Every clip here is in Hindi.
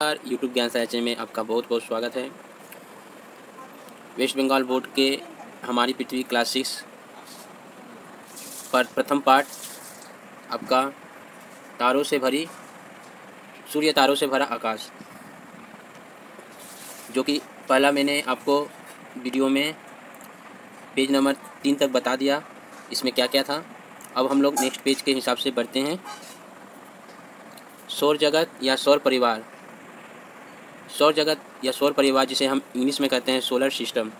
यूट्यूब ज्ञान साझा चैनल में आपका बहुत बहुत स्वागत है। वेस्ट बंगाल बोर्ड के हमारी पृथ्वी क्लास 6 पर प्रथम पाठ आपका तारों से भरा आकाश, जो कि पहला मैंने आपको वीडियो में पेज नंबर 3 तक बता दिया इसमें क्या क्या था। अब हम लोग नेक्स्ट पेज के हिसाब से बढ़ते हैं। सौर जगत या सौर परिवार, सौर जगत या सौर परिवार जिसे हम इंग्लिश में कहते हैं सोलर सिस्टम।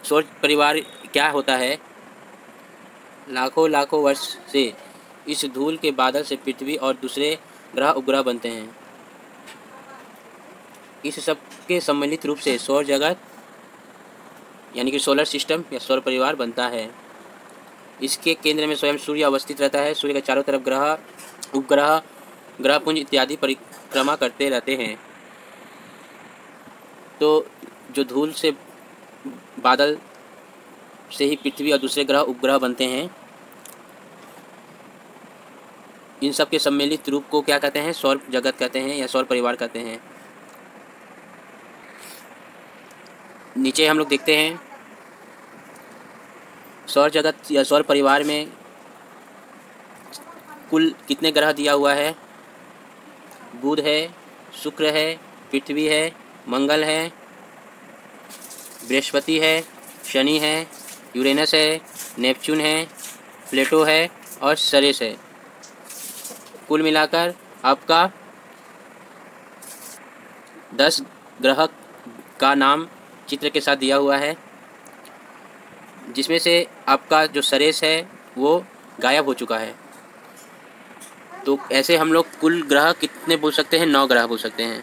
सौर परिवार क्या होता है? लाखों वर्ष से इस धूल के बादल से पृथ्वी और दूसरे ग्रह उपग्रह बनते हैं। इस सब के सम्मिलित रूप से सौर जगत यानी कि सोलर सिस्टम या सौर परिवार बनता है। इसके केंद्र में स्वयं सूर्य अवस्थित रहता है। सूर्य के चारों तरफ ग्रह, उपग्रह, ग्रहपुंज इत्यादि परिक्रमा करते रहते हैं। तो जो धूल से बादल से ही पृथ्वी और दूसरे ग्रह उपग्रह बनते हैं, इन सब के सम्मिलित रूप को क्या कहते हैं? सौर जगत कहते हैं या सौर परिवार कहते हैं। नीचे हम लोग देखते हैं सौर जगत या सौर परिवार में कुल कितने ग्रह दिया हुआ है। बुध है, शुक्र है, पृथ्वी है, मंगल है, बृहस्पति है, शनि है, यूरेनस है, नेपच्यून है, प्लेटो है और सरेस है। कुल मिलाकर आपका 10 ग्रह का नाम चित्र के साथ दिया हुआ है, जिसमें से आपका जो सरेस है वो गायब हो चुका है। तो ऐसे हम लोग कुल ग्रह कितने बोल सकते हैं? 9 ग्रह बोल सकते हैं।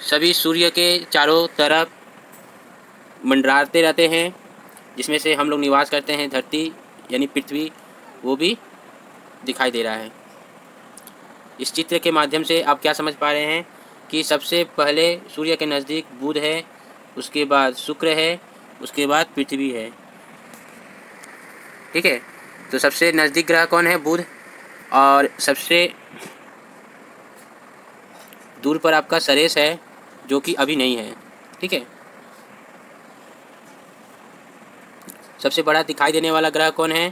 सभी सूर्य के चारों तरफ मंडराते रहते हैं, जिसमें से हम लोग निवास करते हैं। धरती यानी पृथ्वी वो भी दिखाई दे रहा है। इस चित्र के माध्यम से आप क्या समझ पा रहे हैं कि सबसे पहले सूर्य के नज़दीक बुध है, उसके बाद शुक्र है, उसके बाद पृथ्वी है। ठीक है, तो सबसे नज़दीक ग्रह कौन है? बुध। और सबसे दूर पर आपका सरेस है, जो कि अभी नहीं है। ठीक है, सबसे बड़ा दिखाई देने वाला ग्रह कौन है?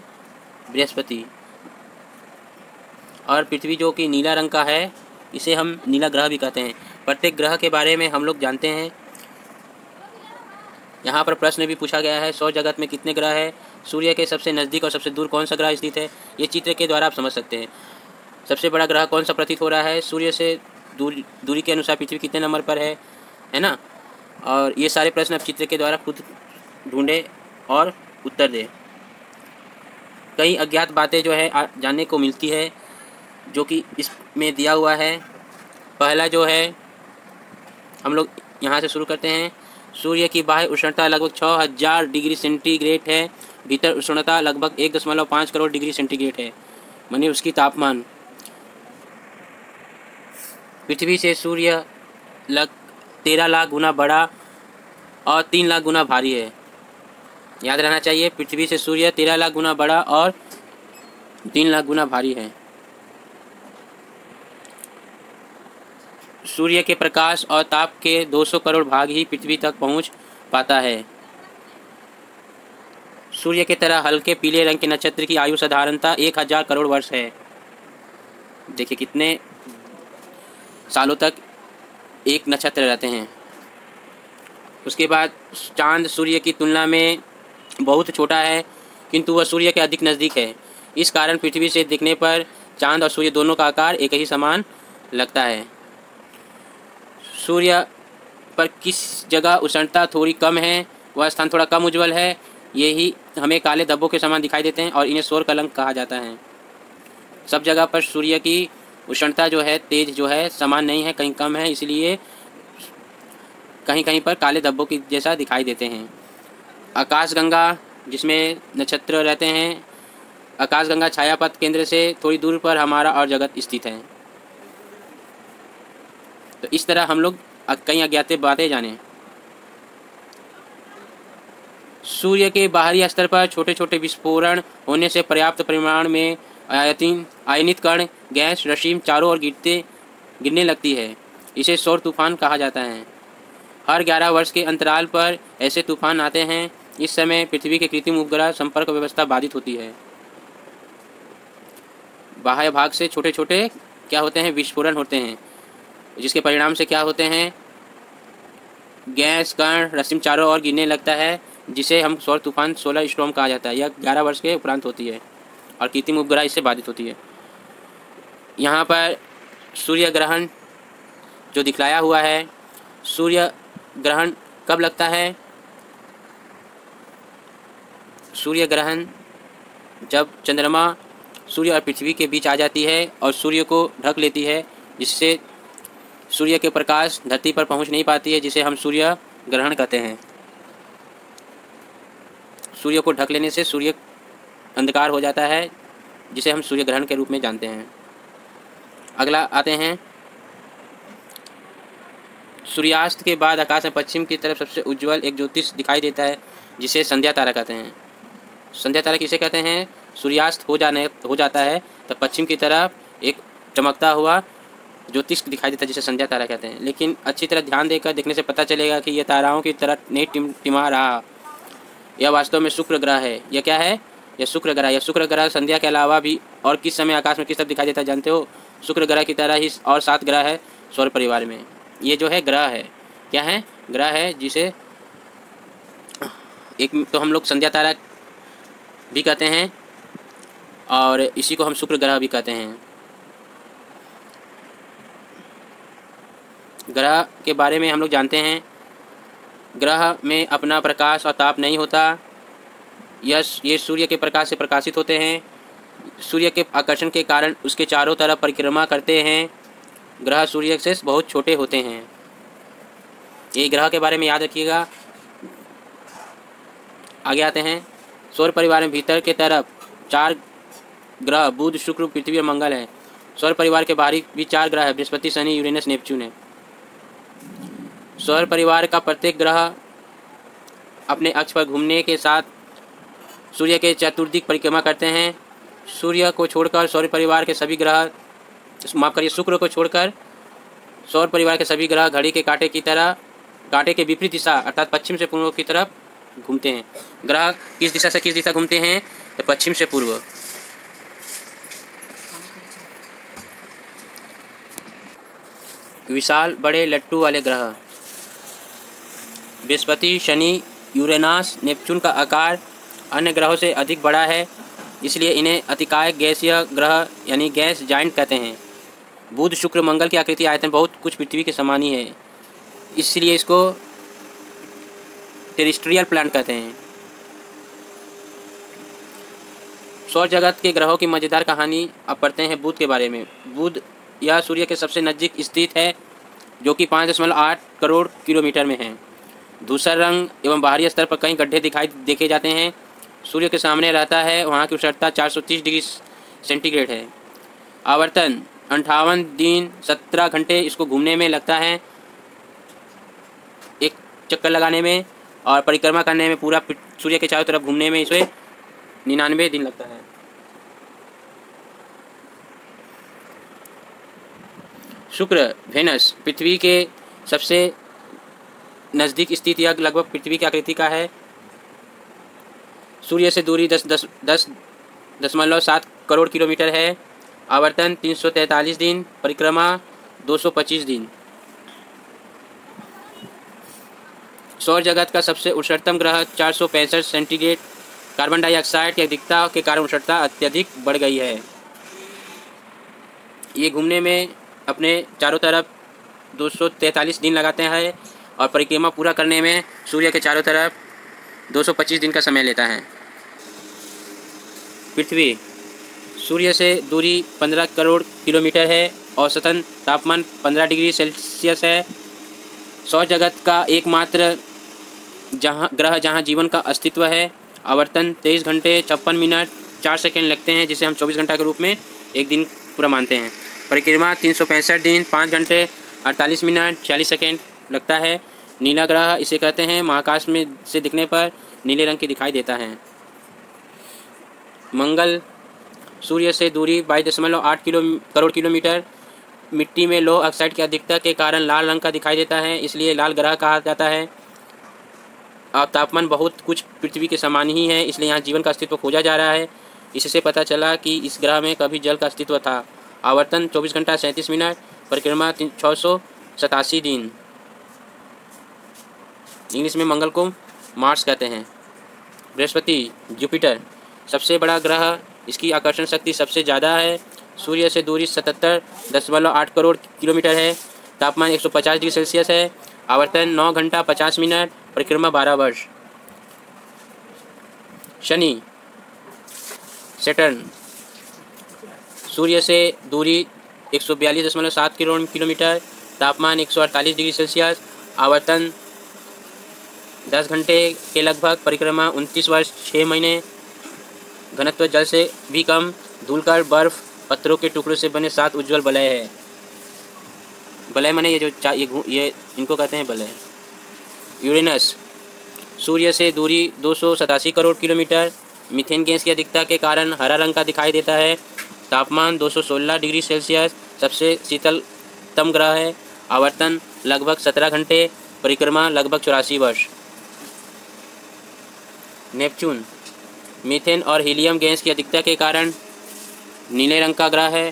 बृहस्पति। और पृथ्वी जो कि नीला रंग का है, इसे हम नीला ग्रह भी कहते हैं। प्रत्येक ग्रह के बारे में हम लोग जानते हैं। यहाँ पर प्रश्न भी पूछा गया है, सौर जगत में कितने ग्रह हैं? सूर्य के सबसे नज़दीक और सबसे दूर कौन सा ग्रह स्थित है? ये चित्र के द्वारा आप समझ सकते हैं। सबसे बड़ा ग्रह कौन सा प्रतीत हो रहा है? सूर्य से दूरी के अनुसार पृथ्वी कितने नंबर पर है ना? और ये सारे प्रश्न आप चित्र के द्वारा खुद ढूंढें और उत्तर दें। कई अज्ञात बातें जो है जानने को मिलती है, जो कि इसमें दिया हुआ है। पहला जो है, हम लोग यहाँ से शुरू करते हैं। सूर्य की बाह्य उष्णता लगभग 6000 डिग्री सेंटीग्रेड है। भीतर उष्णता लगभग 1.5 करोड़ डिग्री सेंटीग्रेड है, माने उसकी तापमान। पृथ्वी से सूर्य 13 लाख गुना बड़ा और 3 लाख गुना भारी है। याद रहना चाहिए, पृथ्वी से सूर्य 13 लाख गुना बड़ा और 3 लाख गुना भारी है। सूर्य के प्रकाश और ताप के 200 करोड़ भाग ही पृथ्वी तक पहुंच पाता है। सूर्य के तरह हल्के पीले रंग के नक्षत्र की आयु साधारणतः 1000 करोड़ वर्ष है। देखिए कितने सालों तक एक नक्षत्र रहते हैं। उसके बाद चांद सूर्य की तुलना में बहुत छोटा है, किंतु वह सूर्य के अधिक नज़दीक है। इस कारण पृथ्वी से देखने पर चांद और सूर्य दोनों का आकार एक ही समान लगता है। सूर्य पर किस जगह उष्णता थोड़ी कम है, वह स्थान थोड़ा कम उज्ज्वल है। यही हमें काले धब्बों के समान दिखाई देते हैं और इन्हें सौर कलंक कहा जाता है। सब जगह पर सूर्य की उष्णता जो है, तेज जो है, समान नहीं है, कहीं कम है, इसलिए कहीं कहीं पर काले धब्बों की जैसा दिखाई देते हैं। आकाशगंगा जिसमें नक्षत्र रहते हैं, आकाशगंगा छायापथ केंद्र से थोड़ी दूर पर हमारा और जगत स्थित है। तो इस तरह हम लोग कई अज्ञात बातें जाने। सूर्य के बाहरी स्तर पर छोटे छोटे विस्फोरण होने से पर्याप्त परिमाण में आयनित कण, गैस, रश्मि चारों ओर गिरते गिरने लगती है। इसे सौर तूफान कहा जाता है। हर 11 वर्ष के अंतराल पर ऐसे तूफान आते हैं। इस समय पृथ्वी के कृत्रिम उपग्रह संपर्क व्यवस्था बाधित होती है। बाह्य भाग से छोटे छोटे क्या होते हैं, विस्फोरण होते हैं, जिसके परिणाम से क्या होते हैं, गैस कण रश्मि चारों ओर गिरने लगता है, जिसे हम सौर तूफान सोलर स्टॉर्म कहा जाता है। यह 11 वर्ष के उपरांत होती है और कृत्रिम उपग्रह इससे बाधित होती है। यहाँ पर सूर्य ग्रहण जो दिखलाया हुआ है, सूर्य ग्रहण कब लगता है? सूर्य ग्रहण जब चंद्रमा सूर्य और पृथ्वी के बीच आ जाती है और सूर्य को ढक लेती है, जिससे सूर्य के प्रकाश धरती पर पहुंच नहीं पाती है, जिसे हम सूर्य ग्रहण कहते हैं। सूर्य को ढक लेने से सूर्य अंधकार हो जाता है, जिसे हम सूर्य ग्रहण के रूप में जानते हैं। अगला आते हैं, सूर्यास्त के बाद आकाश में पश्चिम की तरफ सबसे उज्ज्वल एक ज्योतिष दिखाई देता है, जिसे संध्या तारा कहते हैं। संध्या तारा किसे कहते हैं? सूर्यास्त हो जाता है तो पश्चिम की तरफ एक चमकता हुआ ज्योतिष दिखाई देता है, जिसे संध्या तारा कहते हैं। लेकिन अच्छी तरह ध्यान देकर देखने से पता चलेगा कि यह ताराओं की तरह नहीं टिमा रहा। यह वास्तव में शुक्र ग्रह है। यह क्या है? यह शुक्र ग्रह। यह शुक्र ग्रह संध्या के अलावा भी और किस समय आकाश में किस तरफ दिखाई देता है जानते हो? शुक्र ग्रह की तरह ही और 7 ग्रह है सौर परिवार में। ये जो है ग्रह है, क्या है? ग्रह है, जिसे एक तो हम लोग संध्या तारा भी कहते हैं और इसी को हम शुक्र ग्रह भी कहते हैं। ग्रह के बारे में हम लोग जानते हैं, ग्रह में अपना प्रकाश और ताप नहीं होता। ये सूर्य के प्रकाश से प्रकाशित होते हैं। सूर्य के आकर्षण के कारण उसके चारों तरफ परिक्रमा करते हैं। ग्रह सूर्य से बहुत छोटे होते हैं। ये ग्रह के बारे में याद रखिएगा। आगे आते हैं, सौर परिवार में भीतर के तरफ 4 ग्रह बुध, शुक्र, पृथ्वी और मंगल है। सौर परिवार के बाहरी भी 4 ग्रह है, बृहस्पति, शनि, यूरेनस, नेपच्यून है। सौर परिवार का प्रत्येक ग्रह अपने अक्ष पर घूमने के साथ सूर्य के चतुर्दिक परिक्रमा करते हैं। सूर्य को छोड़कर सौर परिवार के सभी ग्रह, माफ करिए, शुक्र को छोड़कर सौर परिवार के सभी ग्रह घड़ी के कांटे की तरह, कांटे के विपरीत दिशा अर्थात पश्चिम से पूर्व की तरफ घूमते हैं। ग्रह किस दिशा से किस दिशा घूमते हैं? तो पश्चिम से पूर्व। विशाल बड़े लट्टू वाले ग्रह बृहस्पति, शनि, यूरेनस, नेपच्यून का आकार अन्य ग्रहों से अधिक बड़ा है, इसलिए इन्हें अतिकाय गैसीय ग्रह यानी गैस जाइंट कहते हैं। बुध, शुक्र, मंगल की आकृति आयतन बहुत कुछ पृथ्वी के समान ही है, इसलिए इसको टेरेस्ट्रियल प्लैनेट कहते हैं। सौर जगत के ग्रहों की मज़ेदार कहानी अब पढ़ते हैं बुध के बारे में। बुध यह सूर्य के सबसे नज़दीक स्थित है, जो कि 5.8 करोड़ किलोमीटर में है। धूसर रंग एवं बाहरी स्तर पर कई गड्ढे देखे जाते हैं। सूर्य के सामने रहता है, वहाँ की उष्णता 430 डिग्री सेंटीग्रेड है। आवर्तन 58 दिन 17 घंटे इसको घूमने में लगता है, एक चक्कर लगाने में, और परिक्रमा करने में, पूरा सूर्य के चारों तरफ घूमने में इसे 99 दिन लगता है। शुक्र वेनस पृथ्वी के सबसे नज़दीक स्थित, यह लगभग पृथ्वी की आकृति का है। सूर्य से दूरी 10.7 करोड़ किलोमीटर है। आवर्तन 343 दिन, परिक्रमा 225 दिन। सौर जगत का सबसे उष्णतम ग्रह 465 सेंटीग्रेड। कार्बन डाइऑक्साइड की अधिकता के कारण उष्णता अत्यधिक बढ़ गई है। ये घूमने में अपने चारों तरफ 243 दिन लगाते हैं और परिक्रमा पूरा करने में सूर्य के चारों तरफ 225 दिन का समय लेता है। पृथ्वी सूर्य से दूरी 15 करोड़ किलोमीटर है। औसतन तापमान 15 डिग्री सेल्सियस है। सौर जगत का एकमात्र ग्रह जहां जीवन का अस्तित्व है। आवर्तन 23 घंटे 56 मिनट 4 सेकेंड लगते हैं, जिसे हम 24 घंटा के रूप में एक दिन पूरा मानते हैं। परिक्रमा 365 दिन 5 घंटे 48 मिनट 46 सेकेंड लगता है। नीला ग्रह इसे कहते हैं, महाकाश में से दिखने पर नीले रंग की दिखाई देता है। मंगल सूर्य से दूरी 22.8 करोड़ किलोमीटर। मिट्टी में लौह ऑक्साइड की अधिकता के कारण लाल रंग का दिखाई देता है, इसलिए लाल ग्रह कहा जाता है। और तापमान बहुत कुछ पृथ्वी के समान ही है, इसलिए यहाँ जीवन का अस्तित्व खोजा जा रहा है। इससे पता चला कि इस ग्रह में कभी जल का अस्तित्व था। आवर्तन 24 घंटा 37 मिनट, परिक्रमा 687 दिन। इंग्लिश में मंगल को मार्स कहते हैं। बृहस्पति जुपिटर सबसे बड़ा ग्रह, इसकी आकर्षण शक्ति सबसे ज़्यादा है। सूर्य से दूरी 77.8 करोड़ किलोमीटर है। तापमान 150 डिग्री सेल्सियस है। आवर्तन 9 घंटा 50 मिनट, परिक्रमा 12 वर्ष। शनि सैटर्न सूर्य से दूरी 142.7 करोड़ किलोमीटर, तापमान 148 डिग्री सेल्सियस, आवर्तन 10 घंटे के लगभग, परिक्रमा 29 वर्ष 6 महीने। घनत्व जल से भी कम, धूलकण, बर्फ, पत्थरों के टुकड़ों से बने 7 उज्ज्वल वलय है। वलय माने ये जो ये इनको कहते हैं वलय। यूरेनस सूर्य से दूरी 287 करोड़ किलोमीटर, मीथेन गैस की अधिकता के कारण हरा रंग का दिखाई देता है। तापमान 216 डिग्री सेल्सियस, सबसे शीतलतम ग्रह है। आवर्तन लगभग 17 घंटे, परिक्रमा लगभग 84 वर्ष। नेपच्यून मीथेन और हीलियम गैस की अधिकता के कारण नीले रंग का ग्रह है।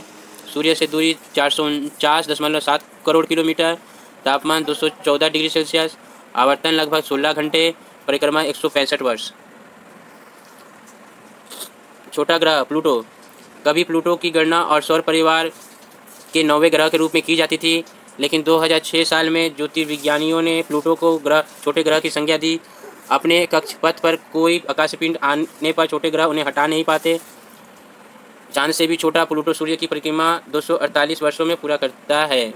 सूर्य से दूरी 449.7 करोड़ किलोमीटर, तापमान 214 डिग्री सेल्सियस, आवर्तन लगभग 16 घंटे, परिक्रमा 165 वर्ष। छोटा ग्रह प्लूटो कभी प्लूटो की गणना और सौर परिवार के 9वें ग्रह के रूप में की जाती थी, लेकिन 2006 साल में ज्योतिर्विज्ञानियों ने प्लूटो को छोटे ग्रह की संज्ञा दी। अपने कक्षपथ पर कोई आकाशीय पिंड आने पर छोटे ग्रह उन्हें हटा नहीं पाते। चांद से भी छोटा प्लूटो सूर्य की परिक्रमा 248 वर्षों में पूरा करता है।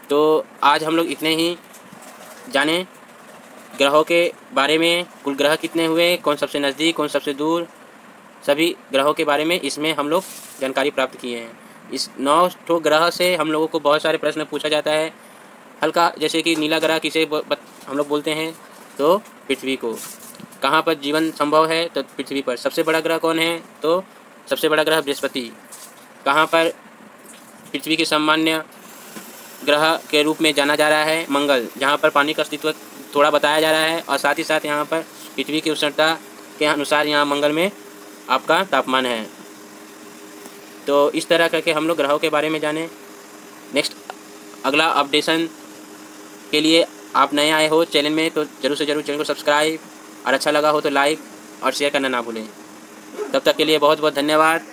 तो आज हम लोग इतने ही जाने ग्रहों के बारे में। कुल ग्रह कितने हुए, कौन सबसे नज़दीक, कौन सबसे दूर, सभी ग्रहों के बारे में इसमें हम लोग जानकारी प्राप्त किए हैं। इस 9 ग्रह से हम लोगों को बहुत सारे प्रश्न पूछा जाता है। हल्का जैसे कि नीला ग्रह किसे हम लोग बोलते हैं, तो पृथ्वी को। कहाँ पर जीवन संभव है, तो पृथ्वी पर। सबसे बड़ा ग्रह कौन है, तो सबसे बड़ा ग्रह बृहस्पति। कहाँ पर पृथ्वी के सामान्य ग्रह के रूप में जाना जा रहा है, मंगल, जहाँ पर पानी का अस्तित्व थोड़ा बताया जा रहा है। और साथ ही साथ यहाँ पर पृथ्वी की उष्णता के अनुसार यहाँ मंगल में आपका तापमान है। तो इस तरह करके हम लोग ग्रहों के बारे में जाने। नेक्स्ट अगला अपडेशन के लिए आप नए आए हो चैनल में, तो ज़रूर से ज़रूर चैनल को सब्सक्राइब, और अच्छा लगा हो तो लाइक और शेयर करना ना भूलें। तब तक के लिए बहुत बहुत धन्यवाद।